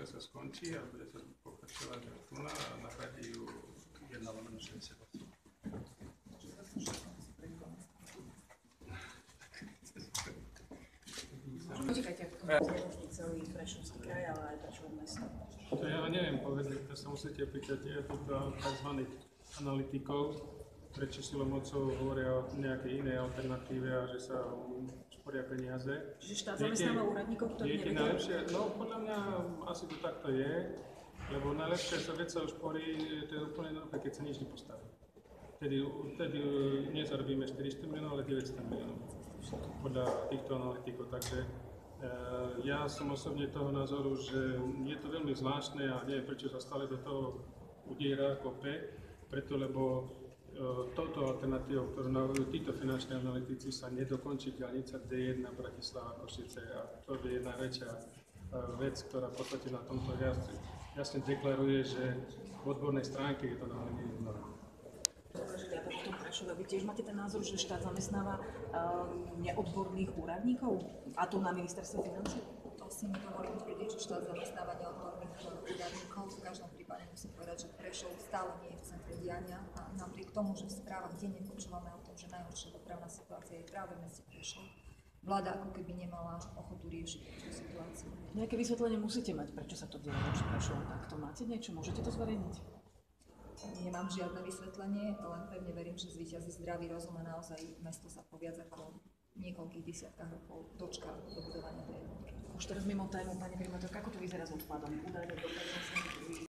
Šestovka sa skončí a bude sa pokračovať tunel a nahradí ju 1/68. Počkajte, celý Prešovský kraj, ale aj Prešov mesto. To ja neviem povedať, to sa musíte pýtať týchto tzv. Analytikov, prečo silou mocou hovoria o nejakej inej alternatíve a že sa sporia peniaze. Čiže štát zamestnáva úradníkov, ktorí nevedia? No podľa mňa asi to takto je, lebo najlepšie sa vec sa ušporí, to je úplne jednoduché, keď sa nič nepostaví. Vtedy nezarobíme 400 miliónov, ale 900 miliónov podľa týchto analytikov. Takže ja som osobne toho názoru, že je to veľmi zvláštne a neviem, prečo sa stále do toho udiera, kope, preto lebo touto alternatívou, ktorú navrhujú títo finanční analytici, sa nedokončí diaľnica D1 Bratislava Košice a to je najväčšia vec, ktorá v podstate na tomto jasne deklaruje, že v odbornej stránke je to naozaj nejednotné. V tom Prešove vy tiež máte ten názor, že štát zamestnáva neodborných úradníkov? A to na ministerstve financií? To si nedovolím tvrdiť, že štát zamestnáva neodborných úradníkov. V každom prípade musím povedať, že Prešov stále nie je v centre diania a napriek tomu, že v správach denne počúvame o tom, že najhoršia dopravná situácia je práve v meste Prešov, vláda ako keby nemala ochotu riešiť tú situáciu. Nejaké vysvetlenie musíte mať, prečo sa to deje voči Prešovu takto. Máte niečo? Môžete to zverejniť? Nemám žiadne vysvetlenie, len pevne verím, že zvíťazí zdravý rozum a naozaj mesto sa po viac ako niekoľkých desiatkách rokov dočká dobudovania tej jednotky. Už teraz mimo tému, pani primátorka, ako to vyzerá s odpadom? Údajne do